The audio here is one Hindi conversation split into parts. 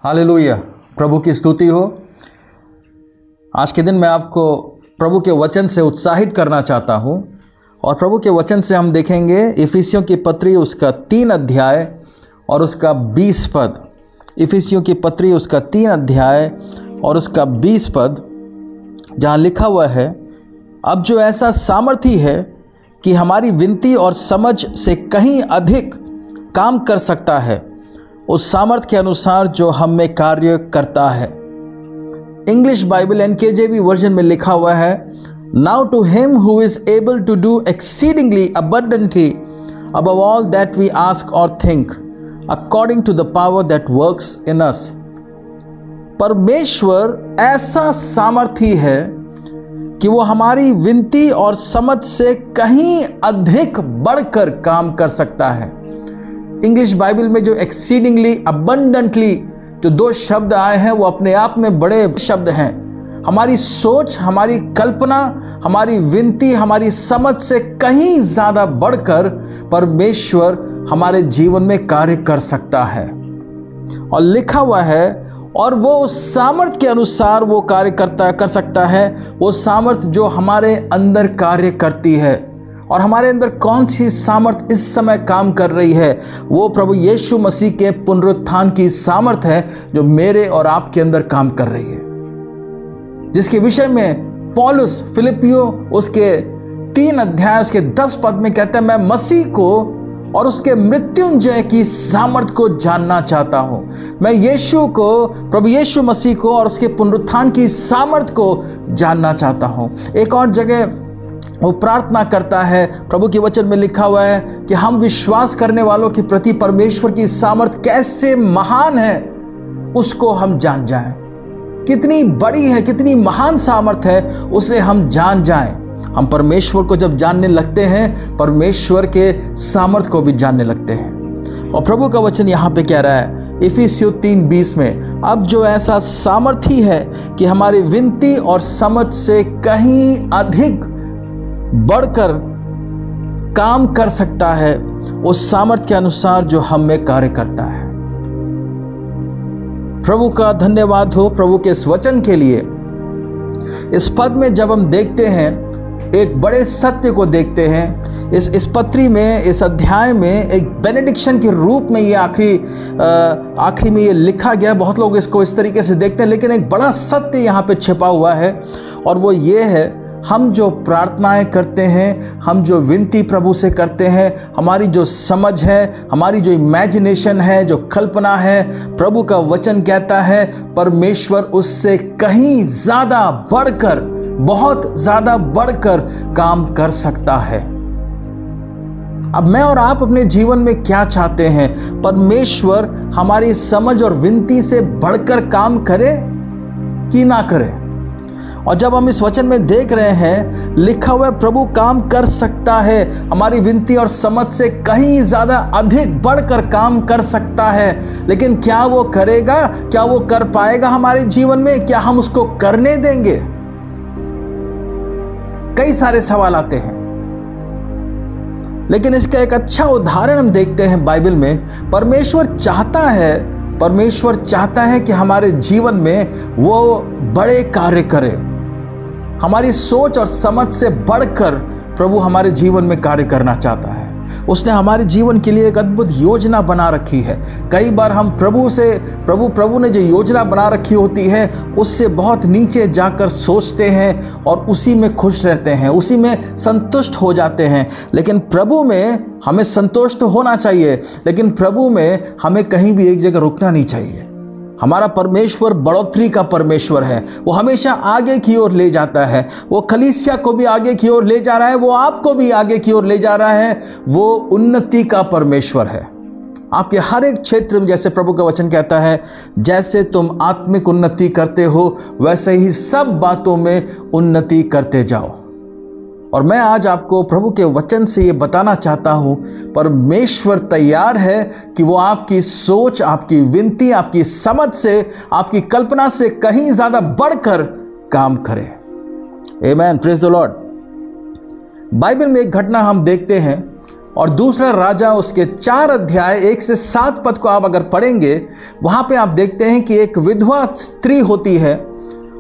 हालेलुया, प्रभु की स्तुति हो। आज के दिन मैं आपको प्रभु के वचन से उत्साहित करना चाहता हूँ और प्रभु के वचन से हम देखेंगे इफिसियों की पत्री उसका 3 अध्याय और उसका 20 पद। इफिसियों की पत्री उसका 3 अध्याय और उसका 20 पद, जहाँ लिखा हुआ है, अब जो ऐसा सामर्थी है कि हमारी विनती और समझ से कहीं अधिक काम कर सकता है, उस सामर्थ के अनुसार जो हम में कार्य करता है। इंग्लिश बाइबल NKJV वर्जन में लिखा हुआ है, now to him who is able to do exceedingly abundantly above all that we ask or think, according to the power that works in us। परमेश्वर ऐसा सामर्थी है कि वो हमारी विनती और समझ से कहीं अधिक बढ़कर काम कर सकता है। इंग्लिश बाइबल में जो एक्सीडिंगली अबंडेंटली जो 2 शब्द आए हैं वो अपने आप में बड़े शब्द हैं। हमारी सोच, हमारी कल्पना, हमारी विनती, हमारी समझ से कहीं ज़्यादा बढ़कर परमेश्वर हमारे जीवन में कार्य कर सकता है। और लिखा हुआ है, और वो उस सामर्थ के अनुसार वो कार्य कर सकता है, वो सामर्थ जो हमारे अंदर कार्य करती है। और हमारे अंदर कौन सी सामर्थ इस समय काम कर रही है? वो प्रभु यीशु मसीह के पुनरुत्थान की सामर्थ है जो मेरे और आपके अंदर काम कर रही है, जिसके विषय में पौलुस फिलिपियों उसके 3 अध्याय उसके 10 पद में कहता है, मैं मसीह को और उसके मृत्युंजय की सामर्थ को जानना चाहता हूं। मैं यीशु को, प्रभु यीशु मसीह को और उसके पुनरुत्थान की सामर्थ को जानना चाहता हूं। एक और जगह वो प्रार्थना करता है, प्रभु के वचन में लिखा हुआ है कि हम विश्वास करने वालों के प्रति परमेश्वर की सामर्थ कैसे महान है उसको हम जान जाएं। कितनी बड़ी है, कितनी महान सामर्थ है, उसे हम जान जाएं। हम परमेश्वर को जब जानने लगते हैं, परमेश्वर के सामर्थ को भी जानने लगते हैं। और प्रभु का वचन यहाँ पे कह रहा है इफिसियों 3:20 में, अब जो ऐसा सामर्थी है कि हमारी विनती और समझ से कहीं अधिक बढ़कर काम कर सकता है, उस सामर्थ के अनुसार जो हम में कार्य करता है। प्रभु का धन्यवाद हो प्रभु के इस वचन के लिए। इस पद में जब हम देखते हैं, एक बड़े सत्य को देखते हैं। इस पत्री में, इस अध्याय में एक बेनेडिक्शन के रूप में ये आखिरी में ये लिखा गया। बहुत लोग इसको इस तरीके से देखते हैं, लेकिन एक बड़ा सत्य यहाँ पे छिपा हुआ है, और वो ये है, हम जो प्रार्थनाएं करते हैं, हम जो विनती प्रभु से करते हैं, हमारी जो समझ है, हमारी जो इमेजिनेशन है, जो कल्पना है, प्रभु का वचन कहता है परमेश्वर उससे कहीं ज़्यादा बढ़कर, बहुत ज़्यादा बढ़कर काम कर सकता है। अब मैं और आप अपने जीवन में क्या चाहते हैं? परमेश्वर हमारी समझ और विनती से बढ़कर काम करे कि ना करे? और जब हम इस वचन में देख रहे हैं, लिखा हुआ है प्रभु काम कर सकता है, हमारी विनती और समझ से कहीं ज़्यादा अधिक बढ़कर काम कर सकता है। लेकिन क्या वो करेगा? क्या वो कर पाएगा हमारे जीवन में? क्या हम उसको करने देंगे? कई सारे सवाल आते हैं, लेकिन इसका एक अच्छा उदाहरण हम देखते हैं बाइबल में। परमेश्वर चाहता है कि हमारे जीवन में वो बड़े कार्य करे। हमारी सोच और समझ से बढ़कर प्रभु हमारे जीवन में कार्य करना चाहता है। उसने हमारे जीवन के लिए एक अद्भुत योजना बना रखी है। कई बार हम प्रभु ने जो योजना बना रखी होती है, उससे बहुत नीचे जाकर सोचते हैं और उसी में खुश रहते हैं, उसी में संतुष्ट हो जाते हैं। लेकिन प्रभु में हमें संतुष्ट होना चाहिए, लेकिन प्रभु में हमें कहीं भी एक जगह रुकना नहीं चाहिए। हमारा परमेश्वर बढ़ोतरी का परमेश्वर है। वो हमेशा आगे की ओर ले जाता है। वो कलीसिया को भी आगे की ओर ले जा रहा है, वो आपको भी आगे की ओर ले जा रहा है। वो उन्नति का परमेश्वर है। आपके हर एक क्षेत्र में, जैसे प्रभु का वचन कहता है, जैसे तुम आत्मिक उन्नति करते हो वैसे ही सब बातों में उन्नति करते जाओ। और मैं आज आपको प्रभु के वचन से ये बताना चाहता हूँ, परमेश्वर तैयार है कि वो आपकी सोच, आपकी विनती, आपकी समझ से, आपकी कल्पना से कहीं ज़्यादा बढ़कर काम करे। आमेन, प्रेज द लॉर्ड। बाइबल में एक घटना हम देखते हैं और दूसरा राजा उसके 4 अध्याय 1 से 7 पद को आप अगर पढ़ेंगे, वहां पे आप देखते हैं कि एक विधवा स्त्री होती है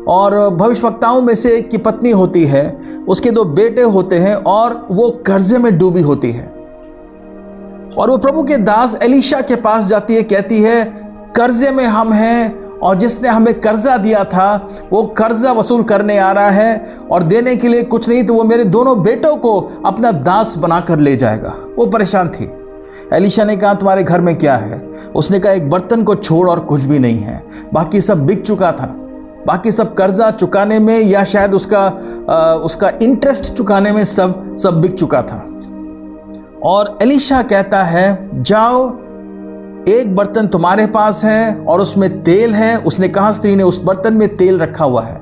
और भविष्यवक्ताओं में से एक की पत्नी होती है, उसके 2 बेटे होते हैं और वो कर्जे में डूबी होती है। और वो प्रभु के दास एलीशा के पास जाती है, कहती है कर्जे में हम हैं और जिसने हमें कर्जा दिया था वो कर्जा वसूल करने आ रहा है और देने के लिए कुछ नहीं तो वो मेरे दोनों बेटों को अपना दास बनाकर ले जाएगा। वो परेशान थी। एलीशा ने कहा तुम्हारे घर में क्या है? उसने कहा एक बर्तन को छोड़ और कुछ भी नहीं है, बाकी सब बिक चुका था। बाकी सब कर्जा चुकाने में या शायद उसका इंटरेस्ट चुकाने में सब बिक चुका था। और एलीशा कहता है जाओ, एक बर्तन तुम्हारे पास है और उसमें तेल है। उसने कहा, स्त्री ने, उस बर्तन में तेल रखा हुआ है।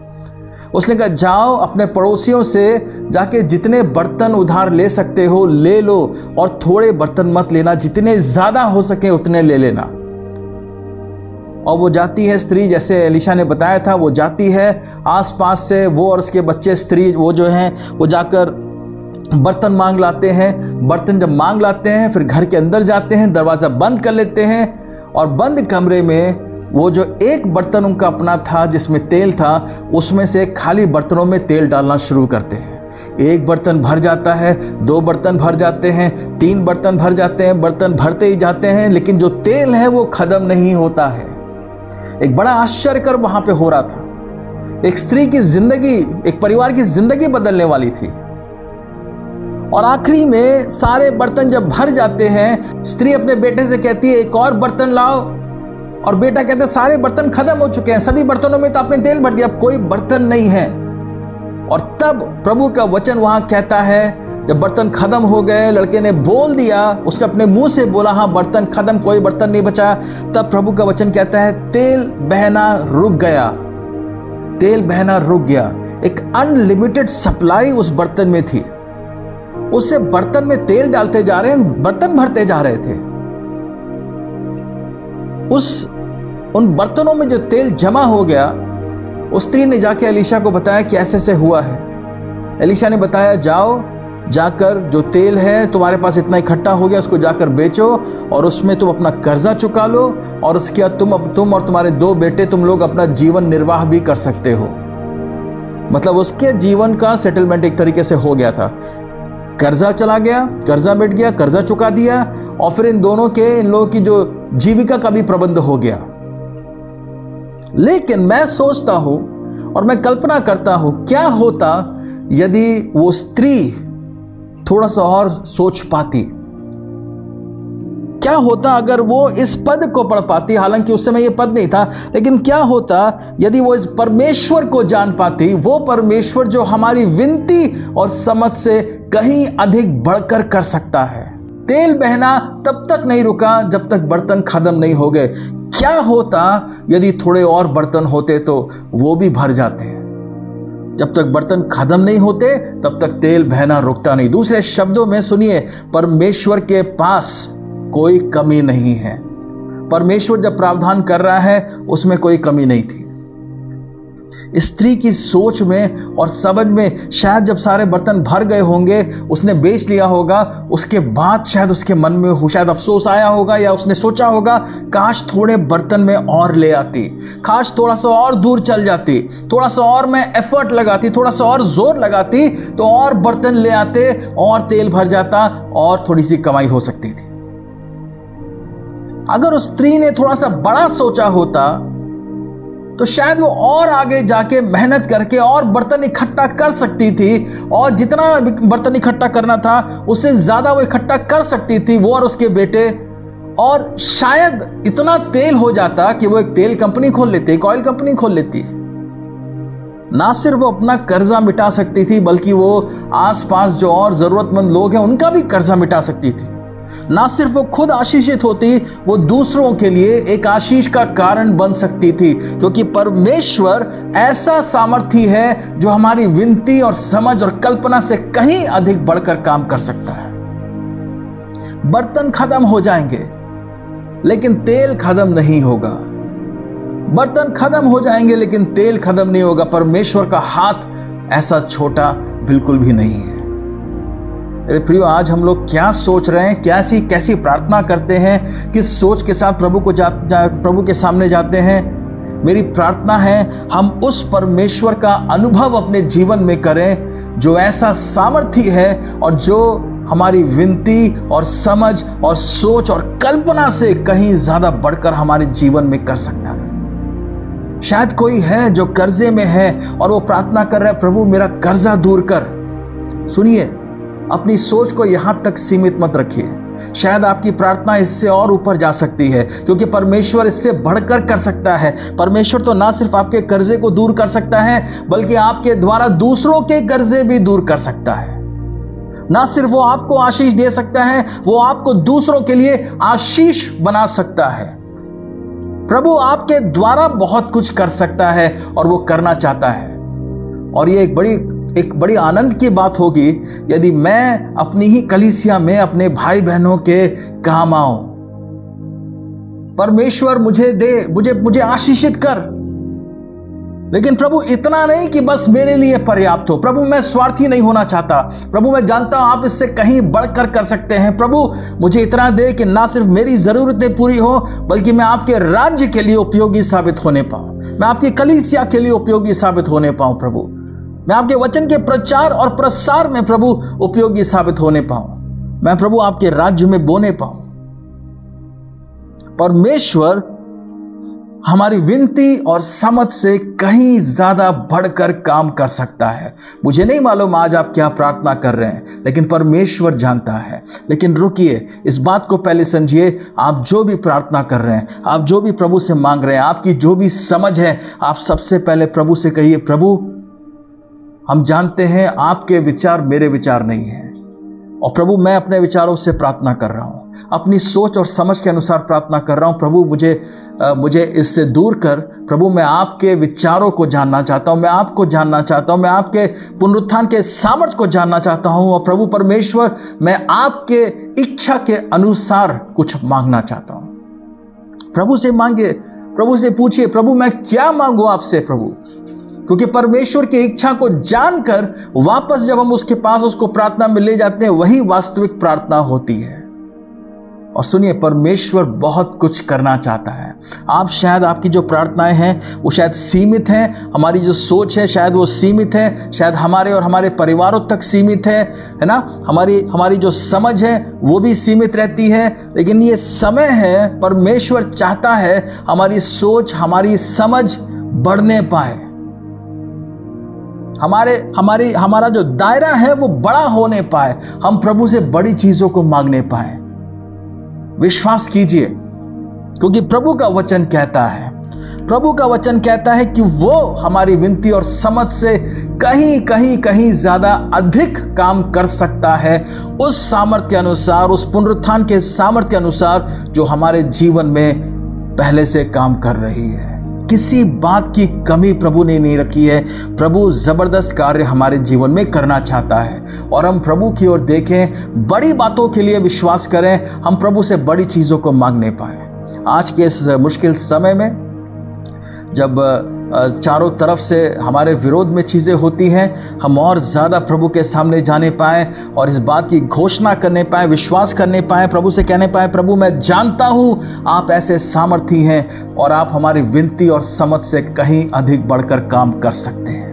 उसने कहा जाओ अपने पड़ोसियों से जाके जितने बर्तन उधार ले सकते हो ले लो और थोड़े बर्तन मत लेना, जितने ज्यादा हो सके उतने ले लेना। और वो जाती है स्त्री, जैसे एलीशा ने बताया था, वो जाती है आसपास से, वो और उसके बच्चे स्त्री वो जो हैं वो जाकर बर्तन मांग लाते हैं। बर्तन जब मांग लाते हैं फिर घर के अंदर जाते हैं, दरवाज़ा बंद कर लेते हैं और बंद कमरे में वो जो एक बर्तन उनका अपना था जिसमें तेल था, उसमें से खाली बर्तनों में तेल डालना शुरू करते हैं। 1 बर्तन भर जाता है, 2 बर्तन भर जाते हैं, 3 बर्तन भर जाते हैं, बर्तन भरते ही जाते हैं, लेकिन जो तेल है वो खत्म नहीं होता है। एक बड़ा आश्चर्यकर वहां पे हो रहा था। एक स्त्री की जिंदगी, एक परिवार की जिंदगी बदलने वाली थी। और आखिरी में सारे बर्तन जब भर जाते हैं, स्त्री अपने बेटे से कहती है एक और बर्तन लाओ, और बेटा कहता है सारे बर्तन खत्म हो चुके हैं, सभी बर्तनों में तो आपने तेल भर दिया, अब कोई बर्तन नहीं है। और तब प्रभु का वचन वहां कहता है, जब बर्तन खत्म हो गए, लड़के ने बोल दिया, उसने अपने मुंह से बोला हाँ बर्तन खत्म, कोई बर्तन नहीं बचा, तब प्रभु का वचन कहता है तेल बहना रुक गया। तेल बहना रुक गया। एक अनलिमिटेड सप्लाई उस बर्तन में थी। उससे बर्तन में तेल डालते जा रहे हैं, बर्तन भरते जा रहे थे। उन बर्तनों में जो तेल जमा हो गया, उस स्त्री ने जाके एलीशा को बताया कि ऐसे से हुआ है। एलीशा ने बताया जाओ, जाकर जो तेल है तुम्हारे पास इतना इकट्ठा हो गया, उसको जाकर बेचो और उसमें तुम अपना कर्जा चुका लो, और उसके बाद तुम और तुम्हारे 2 बेटे तुम लोग अपना जीवन निर्वाह भी कर सकते हो। मतलब उसके जीवन का सेटलमेंट एक तरीके से हो गया था। कर्जा चला गया, कर्जा मिट गया, कर्जा चुका दिया, और फिर इन लोगों की जो जीविका का भी प्रबंध हो गया। लेकिन मैं सोचता हूं और मैं कल्पना करता हूं, क्या होता यदि वो स्त्री थोड़ा सा और सोच पाती? क्या होता अगर वो इस पद को पढ़ पाती? हालांकि उस समय ये पद नहीं था, लेकिन क्या होता यदि वो इस परमेश्वर को जान पाती, वो परमेश्वर जो हमारी विनती और समझ से कहीं अधिक बढ़कर कर सकता है। तेल बहना तब तक नहीं रुका जब तक बर्तन खत्म नहीं हो गए। क्या होता यदि थोड़े और बर्तन होते तो वो भी भर जाते हैं। जब तक बर्तन खत्म नहीं होते तब तक तेल बहना रुकता नहीं। दूसरे शब्दों में सुनिए, परमेश्वर के पास कोई कमी नहीं है। परमेश्वर जब प्रावधान कर रहा है उसमें कोई कमी नहीं थी। स्त्री की सोच में और समझ में शायद जब सारे बर्तन भर गए होंगे, उसने बेच लिया होगा, उसके बाद शायद उसके मन में शायद अफसोस आया होगा, या उसने सोचा होगा काश थोड़े बर्तन में और ले आती, काश थोड़ा सा और दूर चल जाती, थोड़ा सा और मैं एफर्ट लगाती, थोड़ा सा और जोर लगाती तो और बर्तन ले आते और तेल भर जाता और थोड़ी सी कमाई हो सकती थी। अगर उस स्त्री ने थोड़ा सा बड़ा सोचा होता तो शायद वो और आगे जाके मेहनत करके और बर्तन इकट्ठा कर सकती थी, और जितना बर्तन इकट्ठा करना था उससे ज्यादा वो इकट्ठा कर सकती थी, वो और उसके बेटे। और शायद इतना तेल हो जाता कि वो एक तेल कंपनी खोल लेती, एक ऑयल कंपनी खोल लेती। ना सिर्फ वो अपना कर्जा मिटा सकती थी, बल्कि वो आसपास जो और जरूरतमंद लोग हैं उनका भी कर्जा मिटा सकती थी। ना सिर्फ वो खुद आशीषित होती, वो दूसरों के लिए एक आशीष का कारण बन सकती थी, क्योंकि परमेश्वर ऐसा सामर्थी है जो हमारी विनती और समझ और कल्पना से कहीं अधिक बढ़कर काम कर सकता है। बर्तन खत्म हो जाएंगे लेकिन तेल खत्म नहीं होगा। बर्तन खत्म हो जाएंगे लेकिन तेल खत्म नहीं होगा। परमेश्वर का हाथ ऐसा छोटा बिल्कुल भी नहीं है। मेरे प्रियो, आज हम लोग क्या सोच रहे हैं, कैसी प्रार्थना करते हैं, किस सोच के साथ प्रभु के सामने जाते हैं। मेरी प्रार्थना है हम उस परमेश्वर का अनुभव अपने जीवन में करें जो ऐसा सामर्थी है और जो हमारी विनती और समझ और सोच और कल्पना से कहीं ज्यादा बढ़कर हमारे जीवन में कर सकता है। शायद कोई है जो कर्जे में है और वो प्रार्थना कर रहा है, प्रभु मेरा कर्जा दूर कर। सुनिए, अपनी सोच को यहां तक सीमित मत रखिए। शायद आपकी प्रार्थना इससे और ऊपर जा सकती है, क्योंकि परमेश्वर इससे बढ़कर कर सकता है। परमेश्वर तो ना सिर्फ आपके कर्जे को दूर कर सकता है, बल्कि आपके द्वारा दूसरों के कर्जे भी दूर कर सकता है। ना सिर्फ वो आपको आशीष दे सकता है, वो आपको दूसरों के लिए आशीष बना सकता है। प्रभु आपके द्वारा बहुत कुछ कर सकता है और वो करना चाहता है। और ये एक बड़ी आनंद की बात होगी यदि मैं अपनी ही कलीसिया में अपने भाई बहनों के काम आऊं। परमेश्वर मुझे आशीषित कर, लेकिन प्रभु इतना नहीं कि बस मेरे लिए पर्याप्त हो। प्रभु मैं स्वार्थी नहीं होना चाहता। प्रभु मैं जानता हूं आप इससे कहीं बढ़कर कर सकते हैं। प्रभु मुझे इतना दे कि ना सिर्फ मेरी जरूरतें पूरी हो, बल्कि मैं आपके राज्य के लिए उपयोगी साबित होने पाऊं, मैं आपकी कलीसिया के लिए उपयोगी साबित होने पाऊं। प्रभु मैं आपके वचन के प्रचार और प्रसार में प्रभु उपयोगी साबित होने पाऊं, मैं प्रभु आपके राज्य में बोने पाऊं। परमेश्वर हमारी विनती और समझ से कहीं ज्यादा बढ़कर काम कर सकता है। मुझे नहीं मालूम आज आप क्या प्रार्थना कर रहे हैं, लेकिन परमेश्वर जानता है। लेकिन रुकिए, इस बात को पहले समझिए, आप जो भी प्रार्थना कर रहे हैं, आप जो भी प्रभु से मांग रहे हैं, आपकी जो भी समझ है, आप सबसे पहले प्रभु से कहिए, प्रभु हम जानते हैं आपके विचार मेरे विचार नहीं है, और प्रभु मैं अपने विचारों से प्रार्थना कर रहा हूं, अपनी सोच और समझ के अनुसार प्रार्थना कर रहा हूं। प्रभु मुझे इससे दूर कर। प्रभु मैं आपके विचारों को जानना चाहता हूं, मैं आपको जानना चाहता हूं, मैं आपके पुनरुत्थान के सामर्थ को जानना चाहता हूं। और प्रभु परमेश्वर मैं आपके इच्छा के अनुसार कुछ मांगना चाहता हूं। प्रभु से मांगिए, प्रभु से पूछिए, प्रभु मैं क्या मांगू आपसे प्रभु, क्योंकि परमेश्वर की इच्छा को जानकर वापस जब हम उसके पास उसको प्रार्थना में ले जाते हैं, वही वास्तविक प्रार्थना होती है। और सुनिए, परमेश्वर बहुत कुछ करना चाहता है। आप शायद आपकी जो प्रार्थनाएं हैं वो शायद सीमित हैं, हमारी जो सोच है शायद वो सीमित है, शायद हमारे और हमारे परिवारों तक सीमित है ना, हमारी जो समझ है वो भी सीमित रहती है। लेकिन ये समय है, परमेश्वर चाहता है हमारी सोच, हमारी समझ बढ़ने पाए, हमारा जो दायरा है वो बड़ा होने पाए, हम प्रभु से बड़ी चीजों को मांगने पाए। विश्वास कीजिए, क्योंकि प्रभु का वचन कहता है कि वो हमारी विनती और समझ से कहीं ज्यादा अधिक काम कर सकता है, उस सामर्थ्य के अनुसार, उस पुनरुत्थान के सामर्थ्य के अनुसार जो हमारे जीवन में पहले से काम कर रही है। किसी बात की कमी प्रभु ने नहीं रखी है। प्रभु जबरदस्त कार्य हमारे जीवन में करना चाहता है, और हम प्रभु की ओर देखें, बड़ी बातों के लिए विश्वास करें, हम प्रभु से बड़ी चीजों को मांगने पाए। आज के इस मुश्किल समय में जब चारों तरफ से हमारे विरोध में चीज़ें होती हैं, हम और ज़्यादा प्रभु के सामने जाने पाएँ और इस बात की घोषणा करने पाएँ, विश्वास करने पाएँ, प्रभु से कहने पाएँ, प्रभु मैं जानता हूँ आप ऐसे सामर्थी हैं और आप हमारी विनती और समझ से कहीं अधिक बढ़कर काम कर सकते हैं।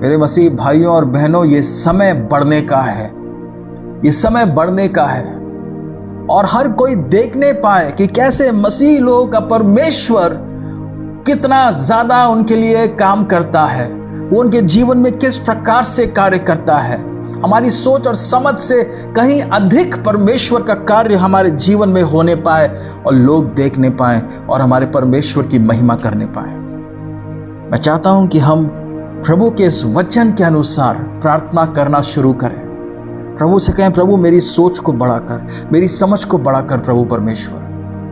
मेरे मसीह भाइयों और बहनों, ये समय बढ़ने का है, ये समय बढ़ने का है, और हर कोई देखने पाए कि कैसे मसीह लोगों का परमेश्वर कितना ज्यादा उनके लिए काम करता है, वो उनके जीवन में किस प्रकार से कार्य करता है। हमारी सोच और समझ से कहीं अधिक परमेश्वर का कार्य हमारे जीवन में होने पाए और लोग देखने पाए और हमारे परमेश्वर की महिमा करने पाए। मैं चाहता हूं कि हम प्रभु के इस वचन के अनुसार प्रार्थना करना शुरू करें। प्रभु से कहें, प्रभु मेरी सोच को बड़ा कर, मेरी समझ को बड़ा कर। प्रभु परमेश्वर,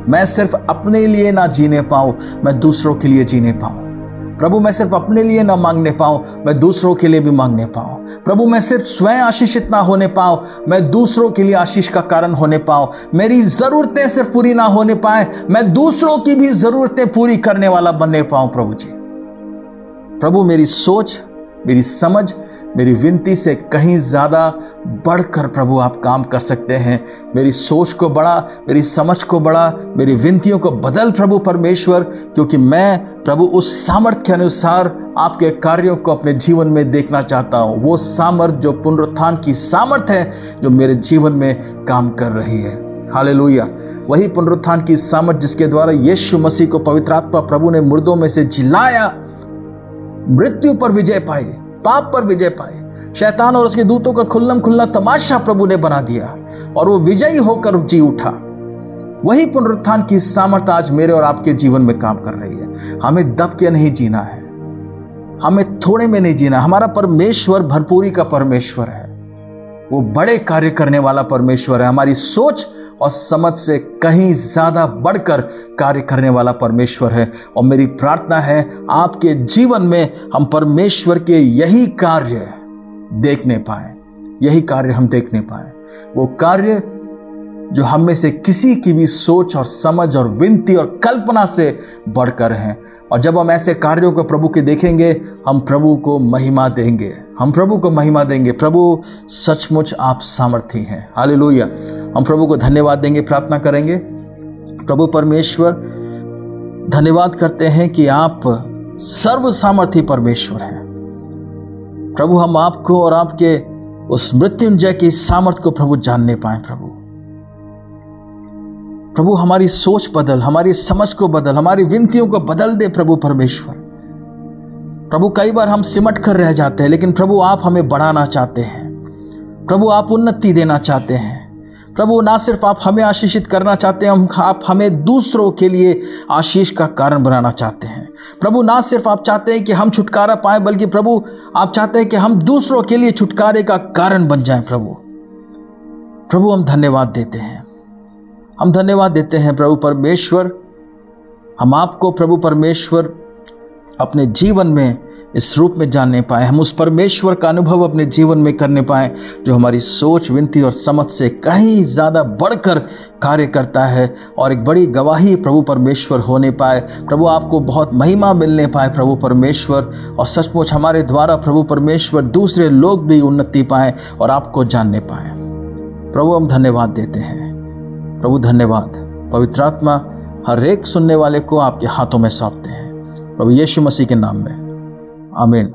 मैं सिर्फ अपने लिए ना जीने पाऊं, मैं दूसरों के लिए जीने पाऊं। प्रभु मैं सिर्फ अपने लिए ना मांगने पाऊं, मैं दूसरों के लिए भी मांगने पाऊं। प्रभु मैं सिर्फ स्वयं आशीषित ना होने पाऊं, मैं दूसरों के लिए आशीष का कारण होने पाऊं। मेरी जरूरतें सिर्फ पूरी ना होने पाए, मैं दूसरों की भी जरूरतें पूरी करने वाला बनने पाऊं। प्रभु जी, प्रभु मेरी सोच, मेरी समझ, मेरी विनती से कहीं ज़्यादा बढ़कर प्रभु आप काम कर सकते हैं। मेरी सोच को बढ़ा, मेरी समझ को बढ़ा, मेरी विनतियों को बदल प्रभु परमेश्वर, क्योंकि मैं प्रभु उस सामर्थ के अनुसार आपके कार्यों को अपने जीवन में देखना चाहता हूँ। वो सामर्थ जो पुनरुत्थान की सामर्थ है, जो मेरे जीवन में काम कर रही है। हालेलुया। वही पुनरुत्थान की सामर्थ जिसके द्वारा यीशु मसीह को पवित्र आत्मा प्रभु ने मुर्दों में से जिलाया, मृत्यु पर विजय पाई, पाप पर विजय पाई, शैतान और उसके दूतों का खुल्लम खुल्ला तमाशा प्रभु ने बना दिया और वो विजयी होकर जी उठा। वही पुनरुत्थान की सामर्थ आज मेरे और आपके जीवन में काम कर रही है। हमें दब के नहीं जीना है, हमें थोड़े में नहीं जीना। हमारा परमेश्वर भरपूरी का परमेश्वर है, वो बड़े कार्य करने वाला परमेश्वर है। हमारी सोच और समझ से कहीं ज्यादा बढ़कर कार्य करने वाला परमेश्वर है। और मेरी प्रार्थना है आपके जीवन में हम परमेश्वर के यही कार्य देखने पाए, यही कार्य हम देखने पाए, वो कार्य जो हम में से किसी की भी सोच और समझ और विनती और कल्पना से बढ़कर हैं। और जब हम ऐसे कार्यों को प्रभु के देखेंगे, हम प्रभु को महिमा देंगे, हम प्रभु को महिमा देंगे। प्रभु सचमुच आप सामर्थी हैं। हालेलुया। हम प्रभु को धन्यवाद देंगे, प्रार्थना करेंगे। प्रभु परमेश्वर, धन्यवाद करते हैं कि आप सर्व सामर्थी परमेश्वर हैं। प्रभु हम आपको और आपके उस मृत्युंजय की सामर्थ को प्रभु जानने पाए। प्रभु हमारी सोच बदल, हमारी समझ को बदल, हमारी विनतियों को बदल दे प्रभु परमेश्वर। प्रभु कई बार हम सिमट कर रह जाते हैं, लेकिन प्रभु आप हमें बढ़ाना चाहते हैं। प्रभु आप उन्नति देना चाहते हैं। प्रभु ना सिर्फ आप हमें आशीषित करना चाहते हैं, आप हमें दूसरों के लिए आशीष का कारण बनाना चाहते हैं। प्रभु ना सिर्फ आप चाहते हैं कि हम छुटकारा पाएं, बल्कि प्रभु आप चाहते हैं कि हम दूसरों के लिए छुटकारे का कारण बन जाएं। प्रभु हम धन्यवाद देते हैं, हम धन्यवाद देते हैं प्रभु परमेश्वर। हम आपको प्रभु परमेश्वर अपने जीवन में इस रूप में जानने पाए, हम उस परमेश्वर का अनुभव अपने जीवन में करने पाए जो हमारी सोच, विनती और समझ से कहीं ज़्यादा बढ़कर कार्य करता है, और एक बड़ी गवाही प्रभु परमेश्वर होने पाए। प्रभु आपको बहुत महिमा मिलने पाए प्रभु परमेश्वर, और सचमुच हमारे द्वारा प्रभु परमेश्वर दूसरे लोग भी उन्नति पाएँ और आपको जानने पाएँ। प्रभु हम धन्यवाद देते हैं। प्रभु धन्यवाद। पवित्र आत्मा हर एक सुनने वाले को आपके हाथों में सौंपते हैं प्रभु यीशु मसीह के नाम में, आमीन।